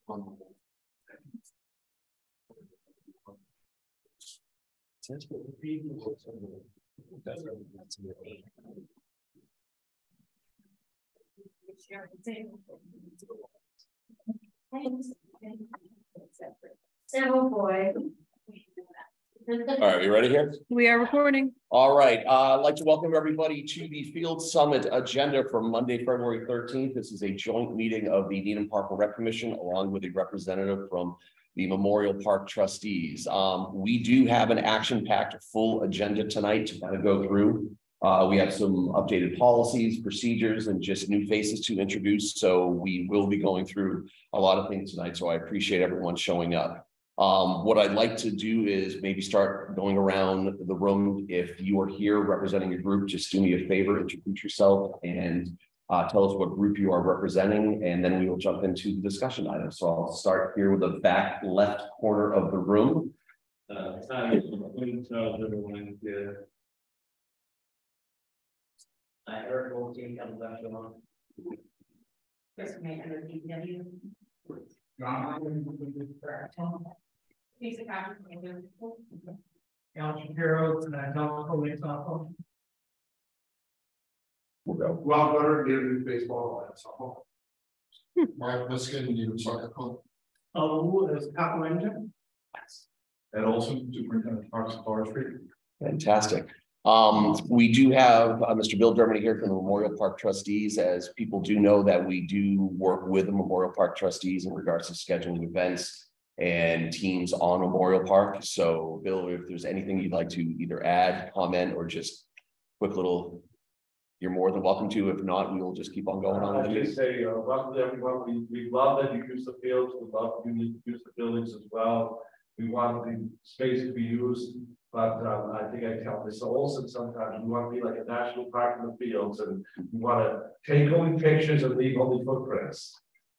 Oh boy. All right, you ready here? We are recording. All right, I'd like to welcome everybody to the Field Summit agenda for Monday, February 13th. This is a joint meeting of the Needham Park Rec Commission along with a representative from the Memorial Park trustees. We do have an action-packed full agenda tonight to kind of go through. We have some updated policies, procedures, and just new faces to introduce. So we will be going through a lot of things tonight. So I appreciate everyone showing up. What I'd like to do is maybe start going around the room. If you are here representing a group, just do me a favor, introduce yourself and tell us what group you are representing, and then we will jump into the discussion items. So I'll start here with the back left corner of the room. I heard 14 comes back on. Chris May under DPW. Al Shapiro, and I don't police softball. We'll go. Well, better do baseball and softball. Mark Liskin, you soccer club. Oh, there's Capo Engine. And also Superintendent of Parks and Forestry. Fantastic. We do have Mr. Bill Dermody here from the Memorial Park trustees. As people do know that we do work with the Memorial Park trustees in regards to scheduling events and teams on Memorial Park. So Bill, if there's anything you'd like to either add, comment, or just quick little, you're more than welcome to. If not, we will just keep on going on. I just say, welcome to everyone. We love that you use the fields. We love you to use the buildings as well. We want the space to be used, but I think I tell Mr. Olson sometimes we want to be like a national park in the fields, and we want to take only pictures and leave only footprints.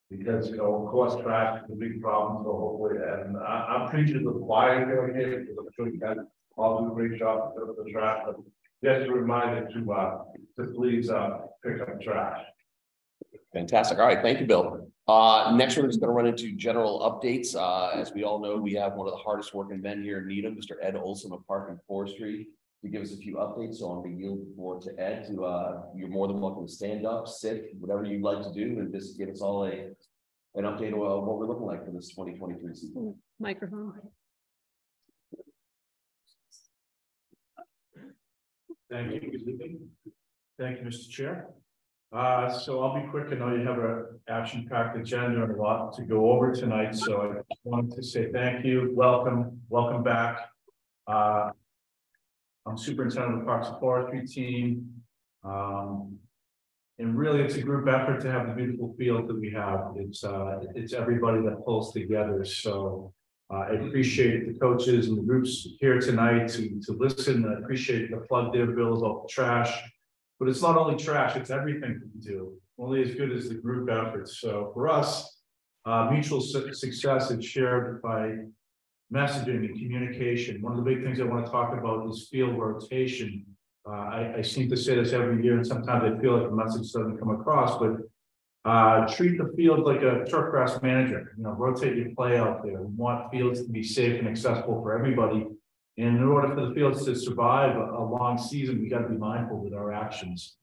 Because, you know, of course, trash is a big problem, so hopefully, and I'm preaching the choir doing here, because I'm sure you guys all do a great job to pick up the trash, but just a reminder to please pick up trash. Fantastic. All right, thank you, Bill. Next, we're just going to run into general updates. As we all know, we have one of the hardest working men here in Needham, Mr. Ed Olson of Park and Forestry, to give us a few updates. So I'm going to yield the floor to Ed. You're more than welcome to stand up, sit, whatever you'd like to do, and just give us all an update of what we're looking like for this 2023 season. Microphone. Thank you. Thank you, Mr. Chair. So I'll be quick. I know you have an action-packed agenda and a lot to go over tonight. So I just wanted to say thank you, welcome back. I'm superintendent of the Parks and Forestry team. And really it's a group effort to have the beautiful field that we have. It's everybody that pulls together. So I appreciate the coaches and the groups here tonight to listen. I appreciate the plug their bills off the trash. But it's not only trash, it's everything we do, only as good as the group effort. So for us, mutual success is shared by messaging and communication. One of the big things I want to talk about is field rotation. I seem to say this every year, and sometimes I feel like the message doesn't come across, but treat the field like a turfgrass manager. You know, rotate your play out there. We want fields to be safe and accessible for everybody. And in order for the fields to survive a long season, we got to be mindful with our actions.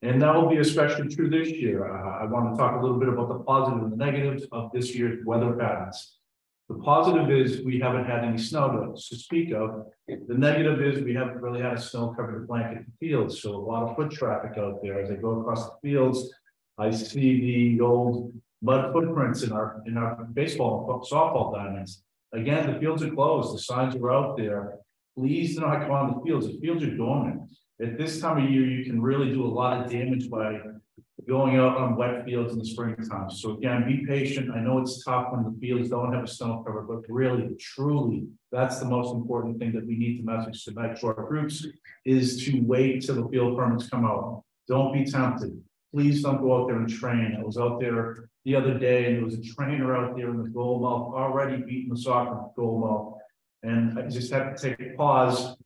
And that will be especially true this year. I want to talk a little bit about the positive and the negatives of this year's weather patterns. The positive is we haven't had any snow to speak of. The negative is we haven't really had a snow-covered blanket fields. So a lot of foot traffic out there. As I go across the fields, I see the old mud footprints in our baseball and softball diamonds. Again, the fields are closed. The signs are out there. Please do not go on the fields. The fields are dormant. At this time of year, you can really do a lot of damage by going out on wet fields in the springtime. So again, be patient. I know it's tough when the fields don't have a snow cover, but really, truly, that's the most important thing that we need to message tonight to our groups is to wait till the field permits come out. Don't be tempted. Please don't go out there and train. I was out there the other day and there was a trainer out there in the goal mouth already beating the soccer goal mouth. And I just had to take a pause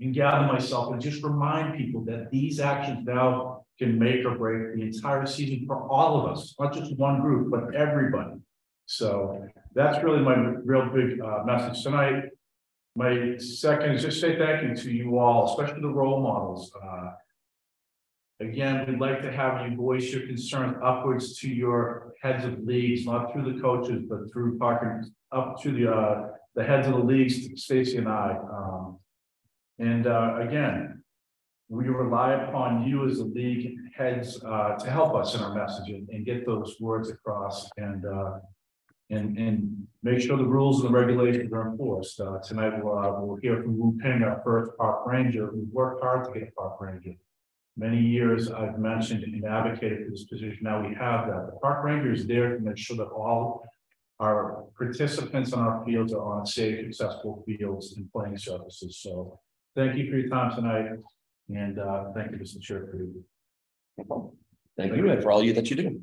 and gather myself and just remind people that these actions now can make or break the entire season for all of us, not just one group, but everybody. So that's really my real big message tonight. My second is just say thank you to you all, especially the role models. Again, we'd like to have you voice your concerns upwards to your heads of leagues, not through the coaches, but through Parker, up to the heads of the leagues, Stacy and I. Again, we rely upon you as the league heads to help us in our messaging and get those words across and make sure the rules and the regulations are enforced. Tonight we'll hear from Wu Ping, our first park ranger, who worked hard to get a park ranger. Many years I've mentioned and advocated for this position. Now we have that. The park ranger is there to make sure that all our participants on our fields are on safe, accessible fields and playing surfaces. So thank you for your time tonight. And thank you, Mr. Chair. Thank you, and for all you that you do.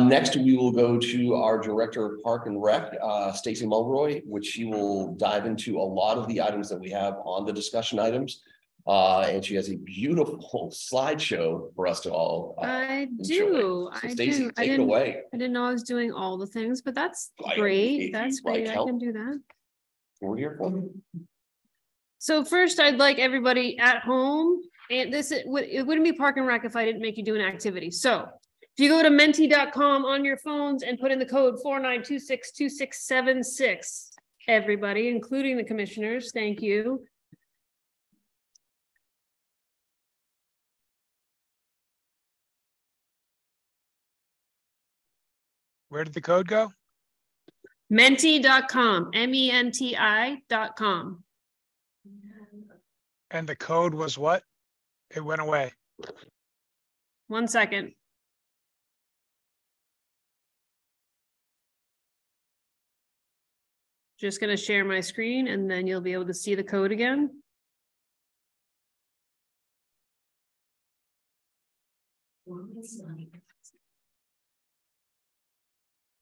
Next, we will go to our Director of Park and Rec, Stacy Mulroy, which she will dive into a lot of the items that we have on the discussion items. And she has a beautiful slideshow for us to all. I do. So Stacy, take it away. I didn't know I was doing all the things, but that's great. That's great. I can do that. We're here for you. So first, I'd like everybody at home, and it wouldn't be Park and Rec if I didn't make you do an activity. So if you go to menti.com on your phones and put in the code 49262676, everybody, including the commissioners, thank you. Where did the code go? Menti.com, MENTI.com. And the code was what? It went away. 1 second. Just going to share my screen and then you'll be able to see the code again.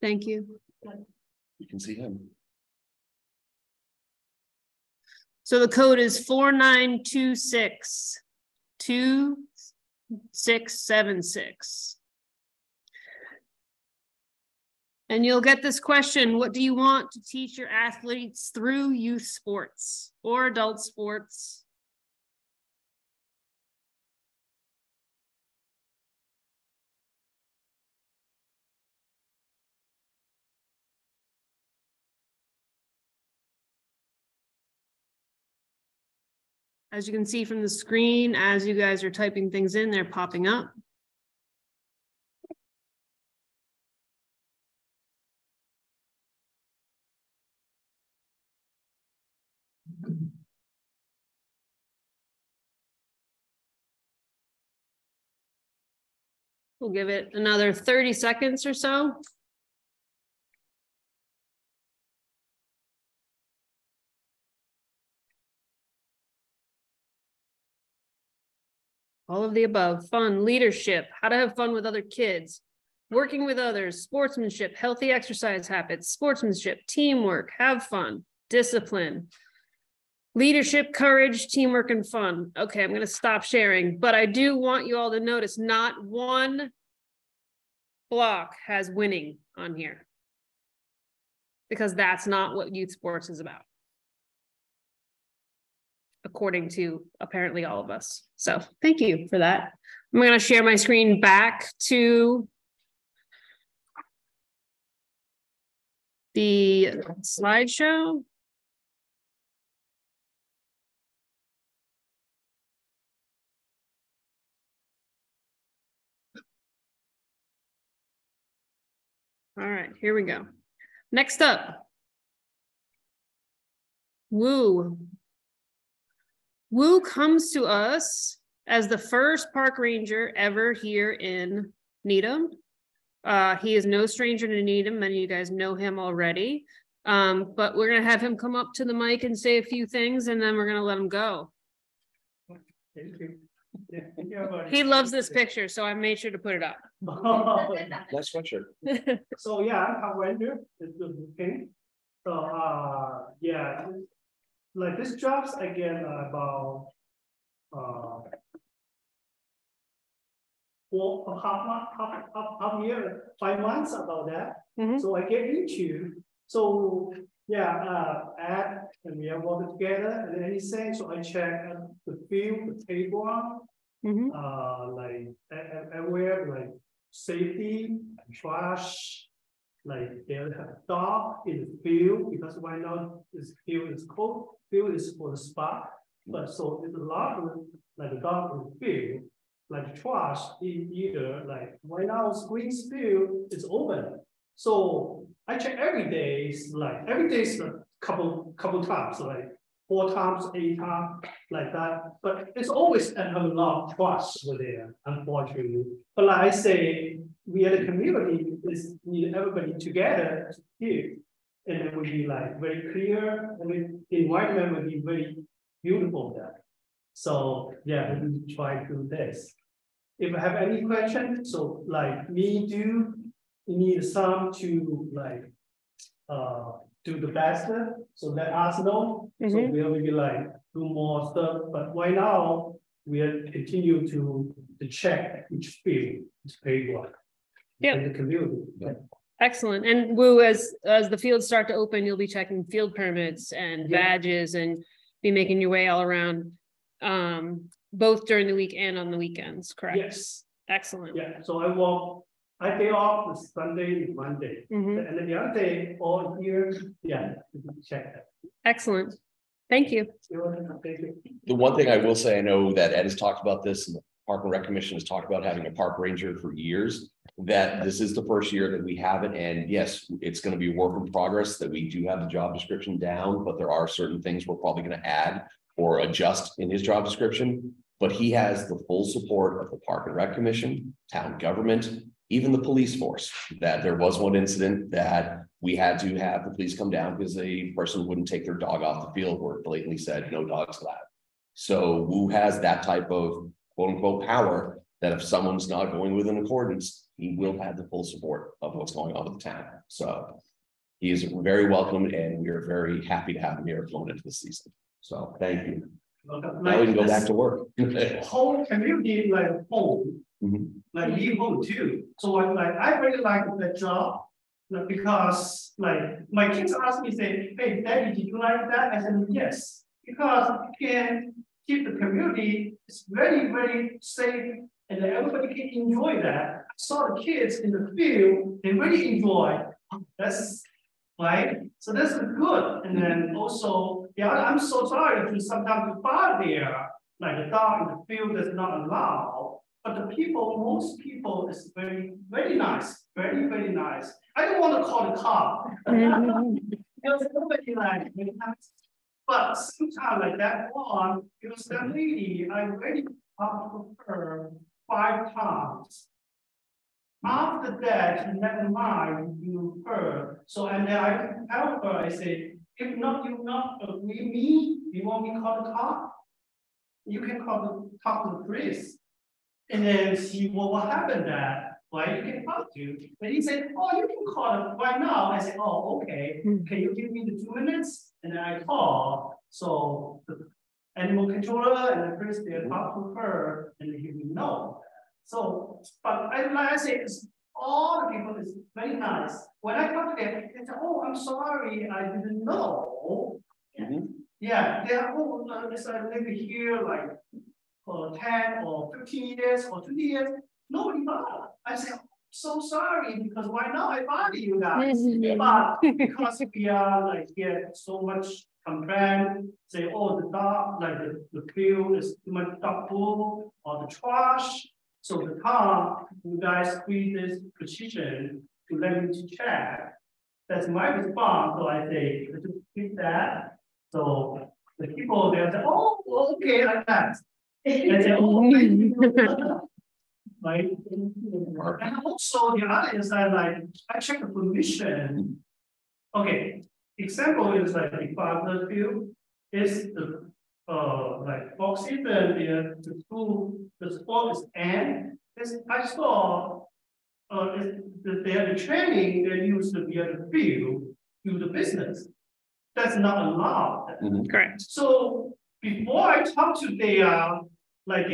Thank you. You can see him. So the code is 49262676. And you'll get this question: what do you want to teach your athletes through youth sports or adult sports? As you can see from the screen, as you guys are typing things in, they're popping up. We'll give it another 30 seconds or so. All of the above: fun, leadership, how to have fun with other kids, working with others, sportsmanship, healthy exercise habits, sportsmanship, teamwork, have fun, discipline, leadership, courage, teamwork, and fun. Okay, I'm going to stop sharing, but I do want you all to notice not one block has winning on here, because that's not what youth sports is about, according to apparently all of us. So thank you for that. I'm going to share my screen back to the slideshow. All right, here we go. Next up, Wu. Wu comes to us as the first park ranger ever here in Needham. He is no stranger to Needham. Many of you guys know him already. But we're going to have him come up to the mic and say a few things, and then we're going to let him go. He loves this picture, so I made sure to put it up. Nice sweatshirt. So yeah, I'm a ranger. It's the king. So yeah, like this jobs again about for half year, 5 months about that. Mhm. So I get into, so yeah, and we are working together and anything, so I check the field, the playground, Mhm. like everywhere, like safety, trash, like there's a dog in the field, because right now this field is cold, field is for the spot, but so there's a lot of like the dog in the field, like trash, either like right now Screens field is open. So I check every day, like every day is a couple times, like 4 times, 8 times, like that. But it's always a lot of trust over there, unfortunately. But like I say, we as a community is need everybody together here. And it would be like very clear, and the environment would be very beautiful there. So yeah, we try to do this. If I have any questions, so like me do need some to like do the best, so let us know. So Mhm. we'll be like do more stuff, but right now we are continue to check each field, each playground. Yep. In the community. Excellent. And Wu, as the fields start to open, you'll be checking field permits and Yeah. badges and be making your way all around, both during the week and on the weekends, correct? Yes, Excellent. yeah, so I day off is Sunday and Monday, Mhm. and then the other day all year, yeah, check that. Excellent. Thank you. Thank you. The one thing I will say, I know that Ed has talked about this and the Park and Rec Commission has talked about having a park ranger for years. That this is the first year that we have it, and yes, it's going to be a work in progress, that we do have the job description down, but there are certain things we're probably going to add or adjust in his job description. But he has the full support of the Park and Rec Commission, town government, even the police force. That there was one incident that we had to have the police come down because a person wouldn't take their dog off the field, where it blatantly said no dogs allowed. So Wu has that type of quote unquote power, that if someone's not going within accordance, he will have the full support of what's going on with the town. So he is very welcome, and we are very happy to have him here going into the season. So thank you. Now we can go back to work. Whole community like home, Mhm. like me home too. So I really like that job. Like, because like my kids ask me, say, hey, Daddy, did you like that? I said, yes, because you can keep the community, it's very, very safe, and everybody can enjoy that. I saw the kids in the field, they really enjoy. That's right. So that's good. And then also, yeah, I'm so sorry to sometimes to fire there, like the dog in the field is not allowed. But the people, most people is very, very nice, very, very nice. I don't want to call the cop. Because nobody like very nice. But sometimes like that one, because that lady, I already talked to her 5 times. After that, never mind, you heard. So and then I tell her, I say, if not, you not agree me, you want me to call the cop? You can talk to the police. And then see what happened that. Why you can talk to? But he said, oh, you can call it right now. I said, oh, okay. Can you give me the 2 minutes? And then I call. So the animal controller and the police, they talk to her and they give me no. So, but like I say, it's all the people is very nice. When I talk to them, they say, oh, I'm sorry, I didn't know. Mhm. Yeah, they are all live here like for 10 or 15 years or 20 years. Nobody bothered. I say, so sorry, because why now I bother you guys? But because we are like get so much complaint, say, oh, the dog, like the field is too much dog poop or the trash. So the town, you guys create this petition to let me to check. That's my response. So I say, let's just keep that. So the people they say, oh, okay, like that. And say, oh, thank you. Right. And also the other is that like I check the permission. Okay, example is like the father field is the like off season the school the sport is end. This I saw they have the training they use to be at the field do the business. That's not allowed. Mhm. Correct. So before I talk to their like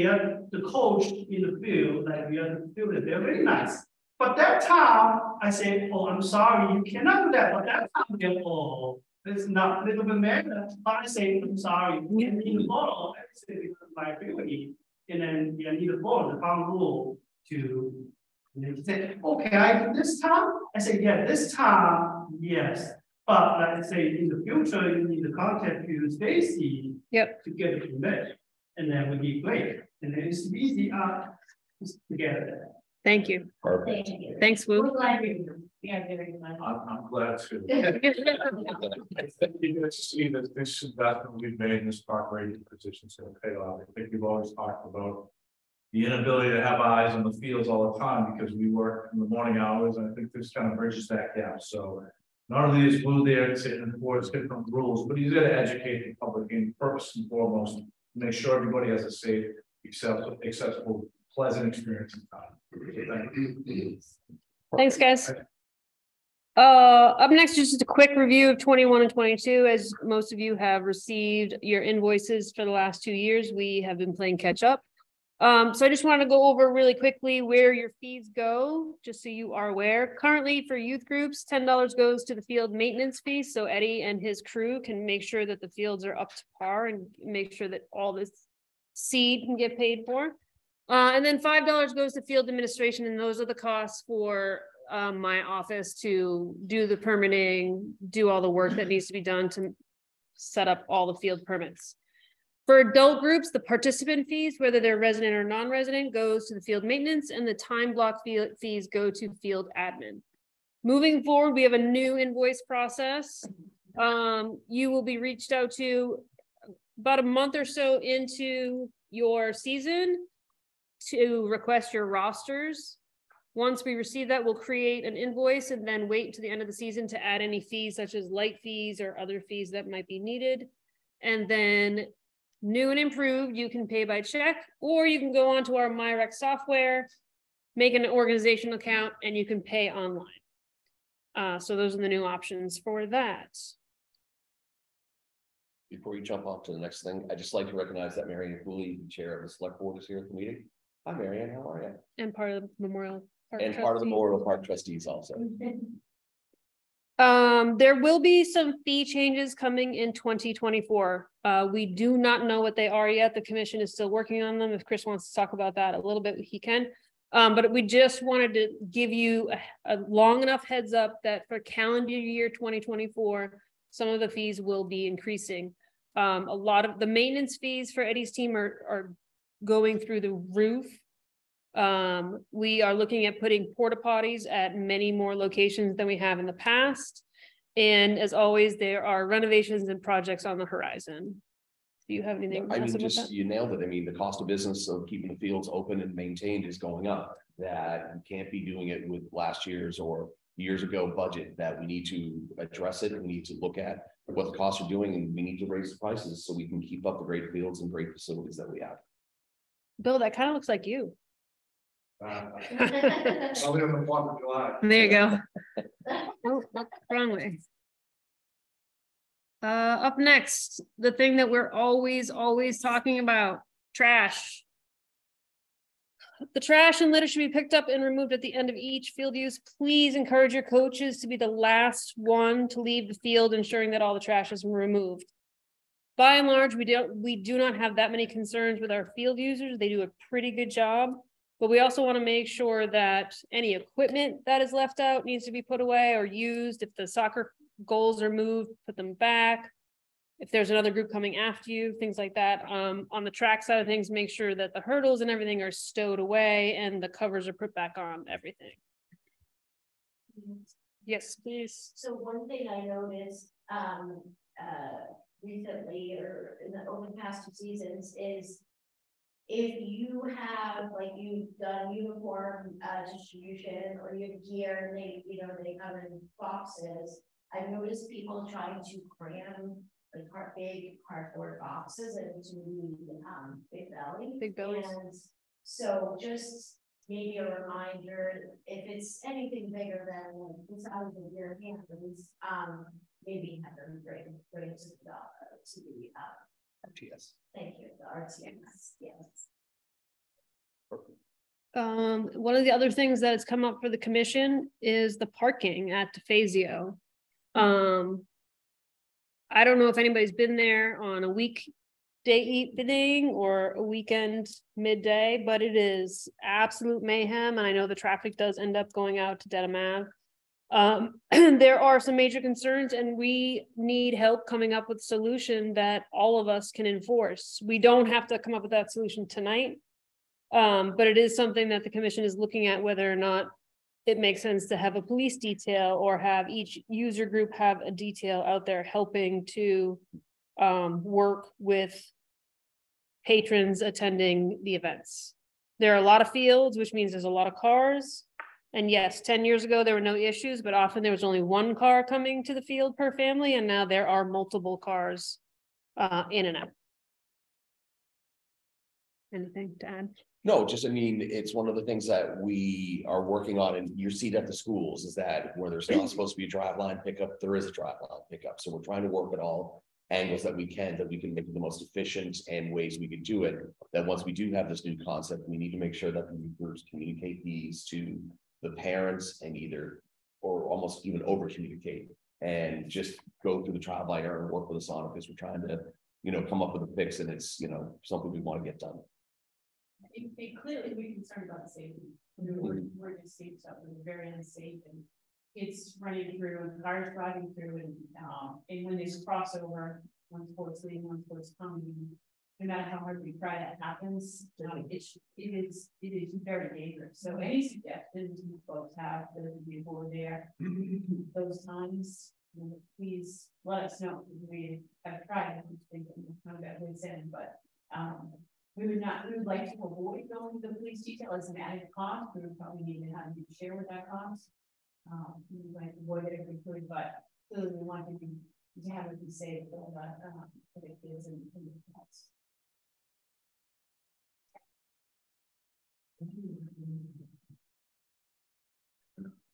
the coach in the field, like we are the field, they're very nice. But that time, I say, oh, I'm sorry, you cannot do that. But that time, they oh, it's not little bit matter. But I say, I'm sorry, you need to follow. I say, because my ability, and then you need to follow the farm rule to. And then he said, okay, I do this time. I say, yeah, this time, yes. But like I say, in the future, you need to contact you, Stacy. Yep. To get a permit, and then would be great. And then it's easy to get it. Thank you. Perfect. Thank you. Thanks, Wu. We're glad you're, yeah, very much. I'm glad to. You guys see that this investment we've made in this park rating position is going to pay off. I think we've always talked about the inability to have eyes on the fields all the time because we work in the morning hours. And I think this kind of bridges that gap. So not only is Blue there to enforce different rules, but he's going to educate the public in first and foremost, make sure everybody has a safe, accessible, pleasant experience in town. So thank you. Thanks, guys. Up next, just a quick review of 21 and 22. As most of you have received your invoices for the last 2 years, we have been playing catch up. So I just want to go over really quickly where your fees go, just so you are aware. Currently for youth groups, $10 goes to the field maintenance fee. So Eddie and his crew can make sure that the fields are up to par and make sure that all this seed can get paid for. And then $5 goes to field administration. And those are the costs for my office to do the permitting, do all the work that needs to be done to set up all the field permits. For adult groups, the participant fees, whether they're resident or non-resident, goes to the field maintenance, and the time block fees go to field admin. Moving forward, we have a new invoice process. You will be reached out to about a month or so into your season to request your rosters. Once we receive that, we'll create an invoice and then wait to the end of the season to add any fees such as light fees or other fees that might be needed. And then new and improved, you can pay by check, or you can go onto our MyRec software, make an organizational account, and you can pay online. So those are the new options for that. Before you jump off to the next thing, I'd just like to recognize that Marianne Cooley, the chair of the select board, is here at the meeting. Hi, Marianne, how are you? And part of the Memorial Park And part of the Trustee. Memorial Park trustees also. There will be some fee changes coming in 2024. We do not know what they are yet. The commission is still working on them. If Chris wants to talk about that a little bit, he can. But we just wanted to give you a long enough heads up that for calendar year 2024, some of the fees will be increasing. A lot of the maintenance fees for Eddie's team are going through the roof. We are looking at putting porta potties at many more locations than we have in the past. And as always, there are renovations and projects on the horizon. Do you have anything? I mean, about just that? you nailed it. I mean, the cost of business of keeping the fields open and maintained is going up. That you can't be doing it with last year's or years ago budget. That we need to address it. We need to look at what the costs are doing, and we need to raise the prices so we can keep up the great fields and great facilities that we have. Bill, that kind of looks like you. Probably on the 4th of July. There you go. Oh, wrong way. Up next, the thing that we're always talking about, trash. The trash and litter should be picked up and removed at the end of each field use. Please encourage your coaches to be the last one to leave the field, ensuring that all the trash is removed. By and large, we do not have that many concerns with our field users. They do a pretty good job. But we also want to make sure that any equipment that is left out needs to be put away or used. If the soccer goals are moved, put them back. If there's another group coming after you, things like that. On the track side of things, make sure that the hurdles and everything are stowed away and the covers are put back on everything. Yes, please. So one thing I noticed recently or over the past 2 seasons is if you have, like, you've done uniform distribution or you have gear and they, they come in boxes, I've noticed people trying to cram like big cardboard boxes into the Big Bellies. And so just maybe a reminder, if it's anything bigger than the size of your hands, maybe have them bring it to the RTS. Thank you, the RTS, yes. One of the other things that has come up for the commission is the parking at DeFazio. I don't know if anybody's been there on a weekday evening or a weekend midday, but it is absolute mayhem. And I know the traffic does end up going out to Dedham Ave. There are some major concerns and we need help coming up with a solution that all of us can enforce. We don't have to come up with that solution tonight. But it is something that the commission is looking at whether or not it makes sense to have a police detail or have each user group have a detail out there helping to work with patrons attending the events. There are a lot of fields, which means there's a lot of cars. And yes, 10 years ago, there were no issues, but often there was only one car coming to the field per family. And now there are multiple cars in and out. Anything to add? No, just, I mean, it's one of the things that we are working on, and you see it at the schools, is that where there's not supposed to be a drive line pickup, there is a drive line pickup. So we're trying to work at all angles that we can make it the most efficient and ways we can do it. That once we do have this new concept, we need to make sure that the groups communicate these to the parents and or almost even over communicate and just go through the trial by error and work with us on it, because we're trying to, come up with a fix, and it's, something we want to get done. It clearly we're concerned about safety. We're just safe stuff, we're very unsafe, and it's running through and cars driving through, and when there's a crossover, one sport's leaving, one sport's coming, no matter how hard we try, that happens. It is very dangerous. So any suggestions you folks have that would be aboard there those times, please let us know. We have tried to think of that ways in, but we would like to avoid going to the police detail as an added cost. We would probably need to have you share with that cost. We would like to avoid it if we could, but clearly we want to have it be safe for the kids and the pets.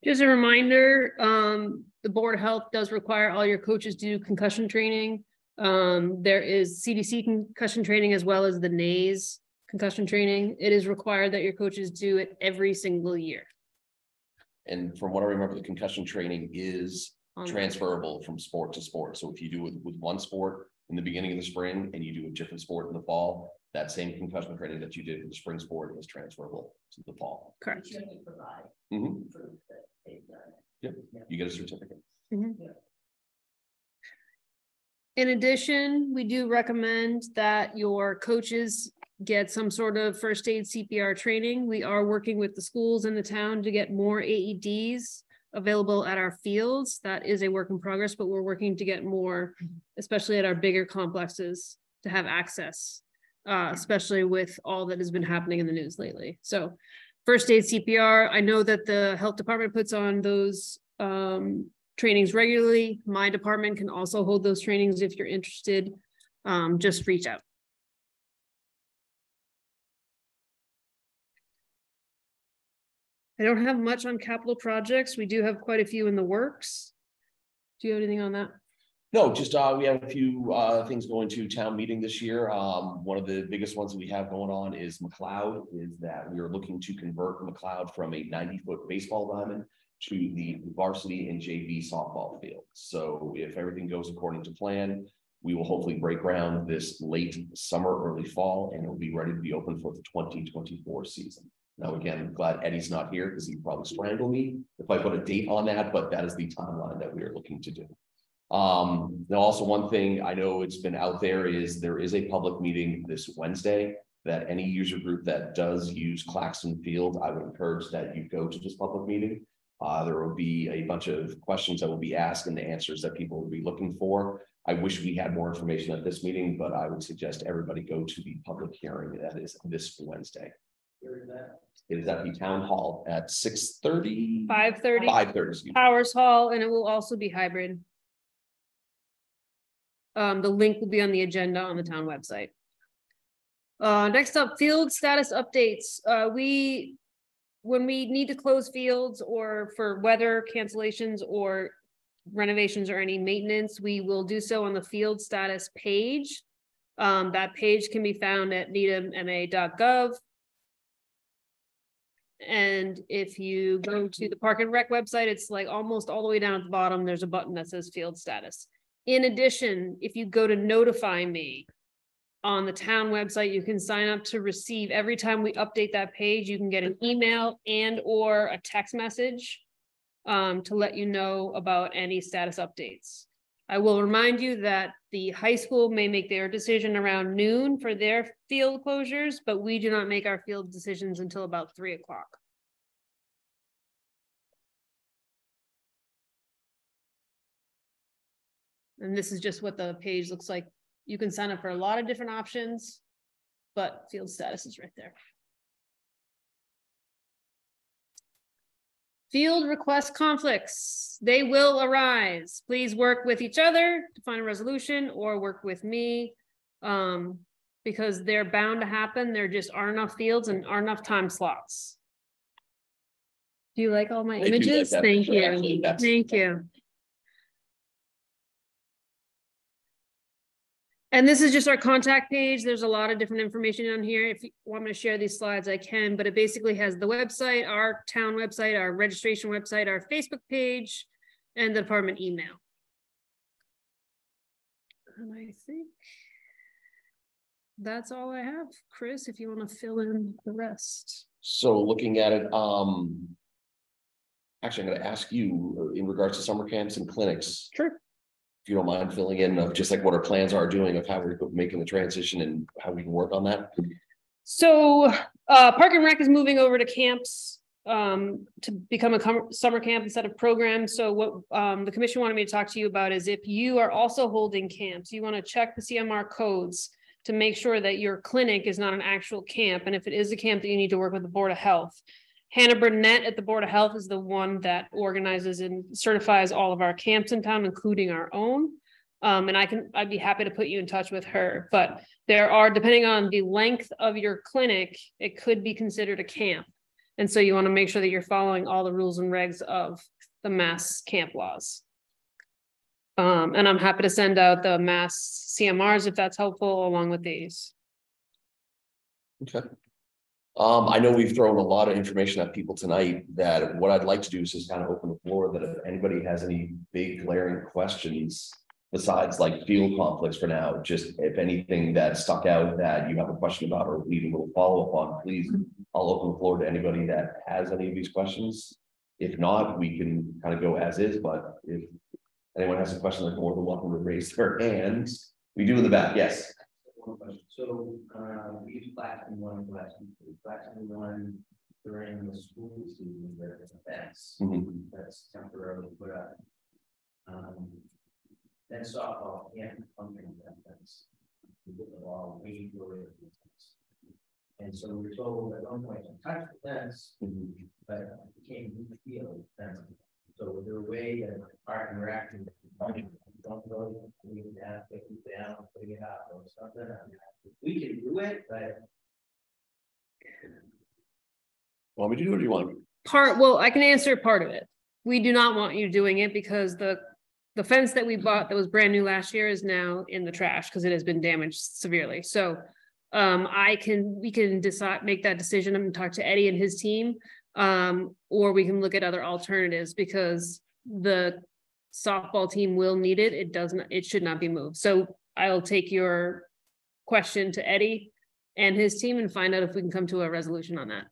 Just a reminder, the Board of Health does require all your coaches to do concussion training. There is CDC concussion training as well as the NAES concussion training. It is required that your coaches do it every single year. And from what I remember, the concussion training is transferable from sport to sport. So if you do it with one sport in the beginning of the spring and you do a different sport in the fall, that same concussion training that you did in the spring sport is transferable to the fall. Correct. You have to provide proof that they've done it. Yep, you get a certificate. In addition, we do recommend that your coaches get some sort of first aid CPR training. We are working with the schools in the town to get more AEDs available at our fields. That is a work in progress, but we're working to get more, especially at our bigger complexes, to have access, especially with all that has been happening in the news lately. So first aid CPR, I know that the health department puts on those trainings regularly. My department can also hold those trainings if you're interested. Just reach out. I don't have much on capital projects. We do have quite a few in the works. Do you have anything on that? No, just we have a few things going to town meeting this year. One of the biggest ones that we have going on is McLeod, is that we are looking to convert McLeod from a 90-foot baseball diamond to the varsity and JV softball field. So if everything goes according to plan, we will hopefully break ground this late summer, early fall, and it will be ready to be open for the 2024 season. Now, again, I'm glad Eddie's not here because he'd probably strangle me if I put a date on that, but that is the timeline that we are looking to do. Now, also one thing I know it's been out there is a public meeting this Wednesday that any user group that does use Claxton Field, I would encourage that you go to this public meeting. There will be a bunch of questions that will be asked and the answers that people will be looking for. I wish we had more information at this meeting, but I would suggest everybody go to the public hearing that is this Wednesday. Where is that? It is at the town hall at 6:30. 5:30. 5:30. Powers Hall, and it will also be hybrid. The link will be on the agenda on the town website. Next up, field status updates. When we need to close fields or for weather cancellations or renovations or any maintenance, we will do so on the field status page. That page can be found at needhamma.gov. And if you go to the Park and Rec website, it's like almost all the way down at the bottom, there's a button that says field status. In addition, if you go to notify me on the town website, you can sign up to receive every time we update that page, you can get an email and or a text message to let you know about any status updates. I will remind you that the high school may make their decision around noon for their field closures, but we do not make our field decisions until about 3 o'clock. And this is just what the page looks like. You can sign up for a lot of different options, but field status is right there. Field request conflicts, they will arise. Please work with each other to find a resolution or work with me because they're bound to happen. There just aren't enough fields and aren't enough time slots. Do you like all my images? Thank you. Thank you. And this is just our contact page. There's a lot of different information on here. If you want me to share these slides, I can, but it basically has the website, our town website, our registration website, our Facebook page, and the department email. And I think that's all I have. Chris, if you want to fill in the rest. So looking at it, actually, I'm going to ask you in regards to summer camps and clinics. Sure. If you don't mind filling in of just like what our plans are doing of how we're making the transition and how we can work on that. So Park and Rec is moving over to camps to become a summer camp instead of program. So what the commission wanted me to talk to you about is if you are also holding camps, you want to check the CMR codes to make sure that your clinic is not an actual camp. And if it is a camp, that you need to work with the Board of Health. Hannah Burnett at the Board of Health is the one that organizes and certifies all of our camps in town, including our own. And I'd be happy to put you in touch with her, but there are, depending on the length of your clinic, it could be considered a camp. And so you want to make sure that you're following all the rules and regs of the mass camp laws. And I'm happy to send out the mass CMRs if that's helpful along with these. Okay. I know we've thrown a lot of information at people tonight that what I'd like to do is just kind of open the floor that if anybody has any big glaring questions besides like field conflicts for now, just if anything that stuck out that you have a question about or need a little follow-up on, please, I'll open the floor to anybody that has any of these questions. If not, we can kind of go as is, but if anyone has a question, they're more than welcome to raise their hands. We do in the back, yes. One question. So we use Claxton one during the school season, there's events that's temporarily put up. Then softball can't function events. We get the ball waiting for it. And so we're told at one point to touch the fence, but it can't move the field. So is there a way that Park and Rec can don't go, we can have to take it down, putting it out or something. I mean, we can do it, but Want me to do it or do you want me? Well, I can answer part of it. We do not want you doing it because the fence that we bought that was brand new last year is now in the trash because it has been damaged severely. So we can decide, make that decision and talk to Eddie and his team, or we can look at other alternatives because the softball team will need it. It should not be moved. So I'll take your question to Eddie and his team and find out if we can come to a resolution on that.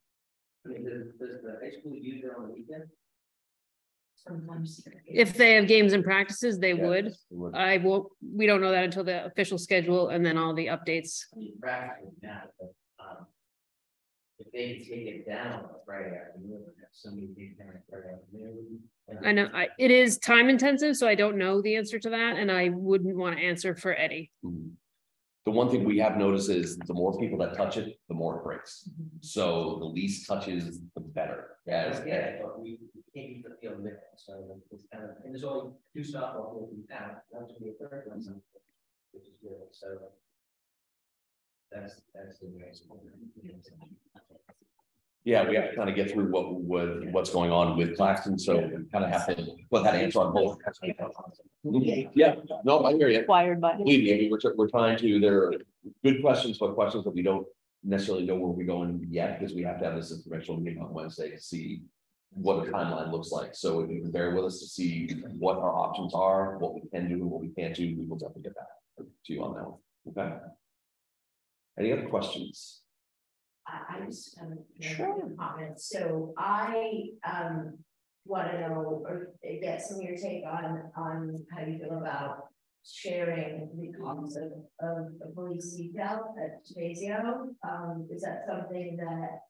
I mean, does the high school use it on the weekend? Sometimes. If they have games and practices, they Yeah, would. We don't know that until the official schedule and then all the updates. I mean, practically now, but if they take it down on Friday afternoon, have somebody take it down on Friday afternoon. I know it is time intensive, so I don't know the answer to that, and I wouldn't want to answer for Eddie. The one thing we have noticed is the more people that touch it, the more it breaks. So the least touches, the better. Yeah, but we can't keep the field there, so it's kind of, and there's only 2 softball fields in town, that's gonna be a third one, which is good, so. That's the way it's going. Yeah, we have to kind of get through what's going on with Claxton, so we kind of have to put that answer on both. Yeah, no, I hear you. Wired by. Believe me, we're trying to. There are good questions, but questions that we don't necessarily know where we're going yet, because we have to have this informational meeting on Wednesday to see what the timeline looks like. So if you can bear with us to see what our options are, what we can do and what we can't do, we will definitely get back to you on that one. Okay. Any other questions? I just kind of Sure. comment. So I want to know or get some of your take on how you feel about sharing the costs of the police detail at Tavasio. Is that something that,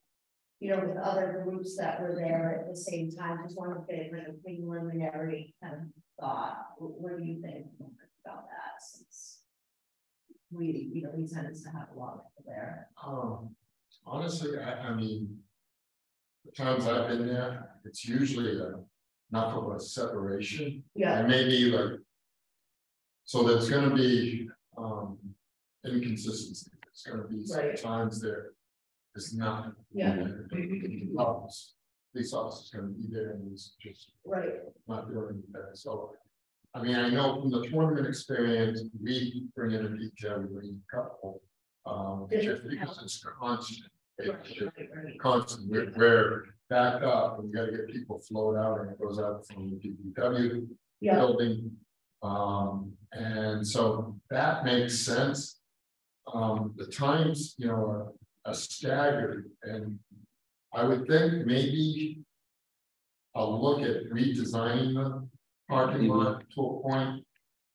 you know, with other groups that were there at the same time? Just want to get like a preliminary kind of thought. What do you think about that? Since we, you know, we tend to have a lot of people there. Honestly, I mean, the times I've been there, it's usually enough of a separation. Yeah. And maybe like, so there's gonna be inconsistency. There's gonna be some Right. times there is not. Yeah. Police officers gonna be there and he's just Right. not doing that. So, I mean, I know from the tournament experience, we bring in a detail, we bring a couple. Just because it's constant. It's just constant. We're backed up and we gotta get people flowed out, and it goes out from the DPW Yeah. building. And so that makes sense. The times, you know, are staggered, and I would think maybe I'll look at redesigning the parking lot to a point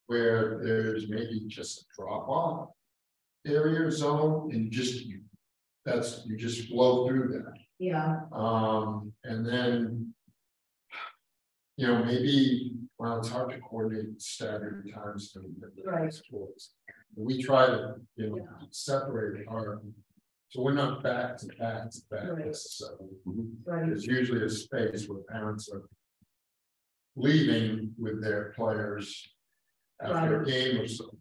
where there's maybe just a drop off area zone, and just you just flow through that. Yeah. And then, you know, maybe, well, it's hard to coordinate staggered times to Right. schools. We try to, you know, separate our, so we're not back to back to back Right. necessarily. Right. There's usually a space where parents are leaving with their players after a game or so,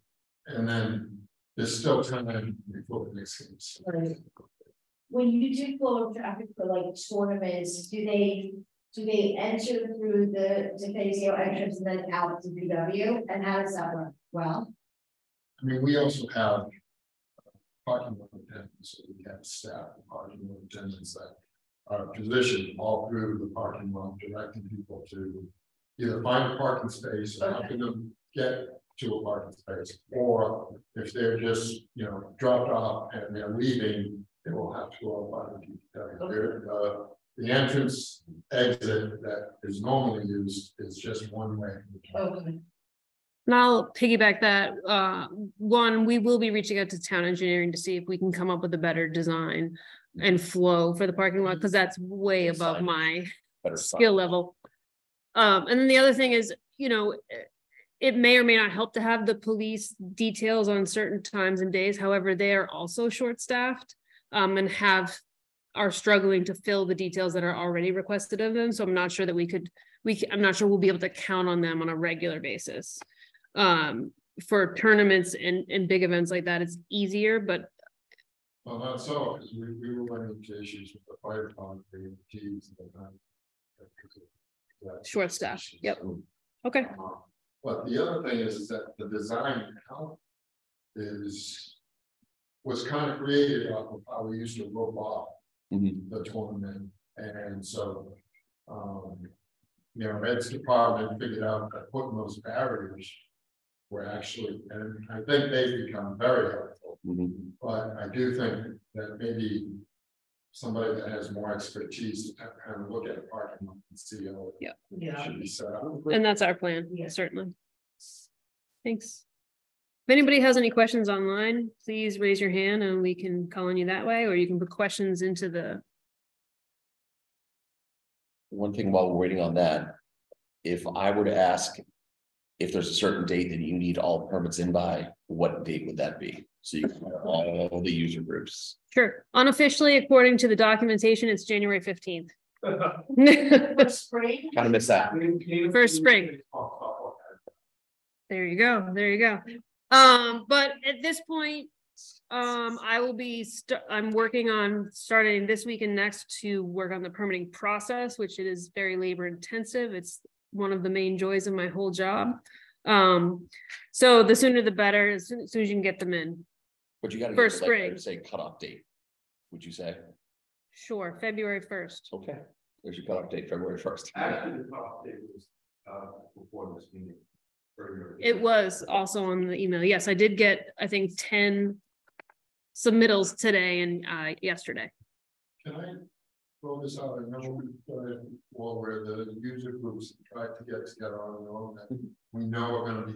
and then there's still time before the next game. Right. When you do flow of traffic for like tournaments, do they enter through the Tavasio entrance and then out to BW? And how does that work? Well, I mean, we also have parking lot attendants, so we have staff and parking lot attendants that are positioned all through the parking lot, directing people to either find a parking space or helping them get to a parking space, or if they're just, you know, dropped off and they're leaving, they will have to go by the entrance exit that is normally used is just one way. okay. And I'll piggyback that. One, we will be reaching out to town engineering to see if we can come up with a better design and flow for the parking lot, because that's way above my Better skill level. And then the other thing is, you know, it may or may not help to have the police details on certain times and days. However, they are also short-staffed and are struggling to fill the details that are already requested of them. So I'm not sure that I'm not sure we'll be able to count on them on a regular basis. For tournaments and big events like that, it's easier, but. Well, not so, because we were running into issues with the fire department, the keys and the Short staff, yep. Okay. But the other thing is that the design now was kind of created off of how we used to rope off the tournament, and so you know, Ed's department figured out that putting those barriers were actually, and I think they've become very helpful. But I do think that maybe somebody that has more expertise to kind of look at a parking lot and see how it should be set up. And that's our plan, Yeah. certainly. Thanks. If anybody has any questions online, please raise your hand and we can call on you that way, or you can put questions into the. One thing while we're waiting on that, if I were to ask if there's a certain date that you need all permits in by, what date would that be? So you can have all the user groups. Sure. Unofficially, according to the documentation, it's January 15th. Spring. Kind of miss that. First spring. There you go. There you go. But at this point, I will be, I'm working on starting this week and next to work on the permitting process, which it is very labor intensive. It's one of the main joys of my whole job. So the sooner the better, as soon as you can get them in. But you gotta First get like, spring. say cutoff date. would you say? Sure, February 1st. Okay, there's your cutoff date, February 1st. Actually, the cutoff date was, before this meeting. Earlier. It was also on the email. Yes, I did get, I think, 10 submittals today and yesterday. Can I throw this out? I know we've done it before where the user groups tried to get together on their own, that we know are gonna be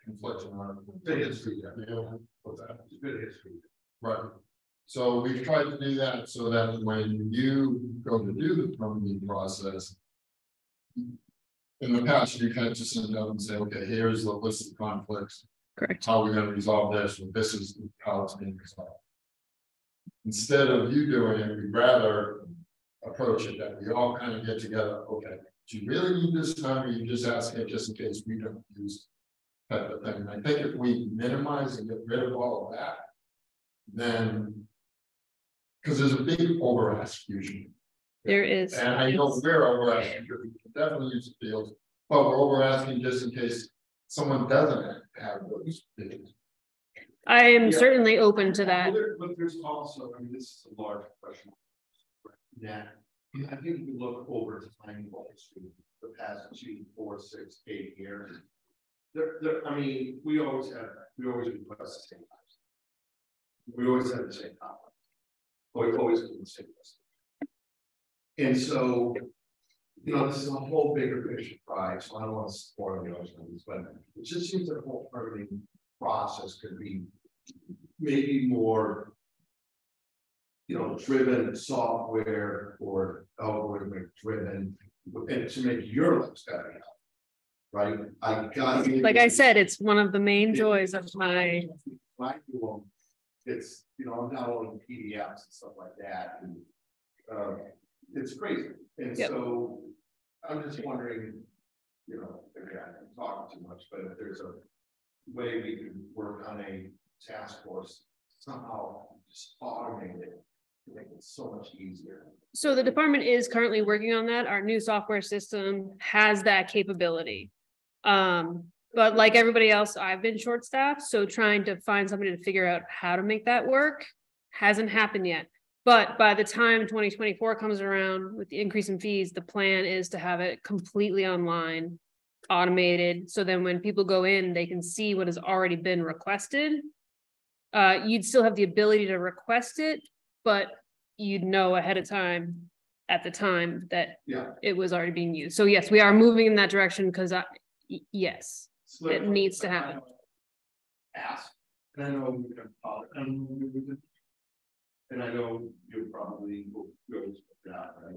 conflicting on. Good history, yeah. What's that? It's good history. Right. So we tried to do that so that when you go to do the permitting process. In the past, you kind of just send out and say, okay, here's the list of conflicts. Correct. How are we gonna resolve this? And this is how it's being resolved. Instead of you doing it, we'd rather approach it that we all kind of get together, okay, do you really need this time, or you just asking it just in case we don't use type of thing? And I think if we minimize and get rid of all of that, then because there's a big over ask usually. There is. And I know we're over asking, we can definitely use the fields, but we're over asking just in case someone doesn't have those fields. I am certainly open to that. But there's also, I mean, this is a large question. Yeah, I think if you look over time, the past 2, 4, 6, 8 years. I mean, we always request the same times. We always have the same conflict. We always do the same list. And so, you know, this is a whole bigger picture prize, so I don't want to spoil the oceans, but it just seems that the whole permitting process could be maybe more, you know, driven software or algorithmic driven, and to make your lives better. Right? Like I said, it's one of the main joys of my. It's, you know, I'm downloading PDFs and stuff like that, and it's crazy. And so I'm just wondering, you know, again, I'm talking too much, but if there's a way we can work on a task force, somehow just automate it to make it so much easier. So the department is currently working on that. Our new software system has that capability. But like everybody else, I've been short-staffed, so trying to find somebody to figure out how to make that work hasn't happened yet. But by the time 2024 comes around with the increase in fees, the plan is to have it completely online, automated. So then when people go in, they can see what has already been requested. You'd still have the ability to request it, but you'd know ahead of time at the time that it was already being used. So yes, we are moving in that direction because yes, it needs to happen. Ask, and I know we can follow, and I know you probably will go with that, right?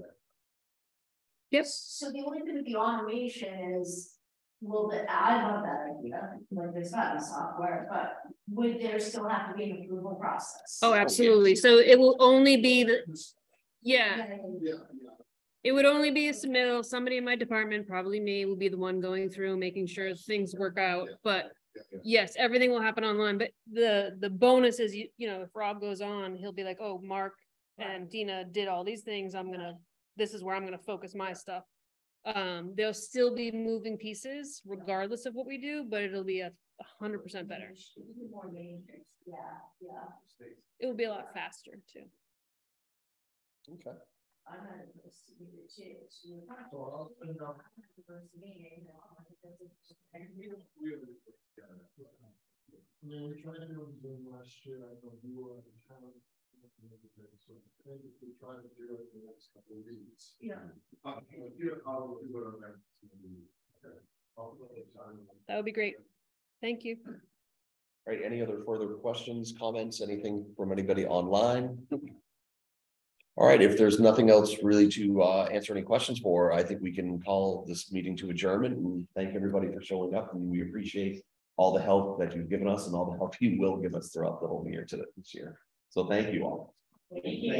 Yes. So the only thing with the automation is, I love that idea, like there's not a software, but would there still have to be an approval process? Oh, absolutely. So it will only be the, it would only be a submittal. Somebody in my department, probably me, will be the one going through, making sure things work out. But yes, everything will happen online. But the bonus is, you know, if Rob goes on, he'll be like, oh, Mark and Dina did all these things. This is where I'm gonna focus my stuff. There'll still be moving pieces regardless of what we do, but it'll be 100% better. It will be a lot faster too. Okay. I'm not supposed to be the chick. We tried to do Zoom last year. I know you were in town. So I think we try to do it in the next couple of weeks. That would be great. Thank you. All right, any other further questions, comments, anything from anybody online? All right, if there's nothing else really to answer any questions for, I think we can call this meeting to adjournment and thank everybody for showing up, and we appreciate all the help that you've given us and all the help you will give us throughout the whole year this year. So thank you all. Thank you.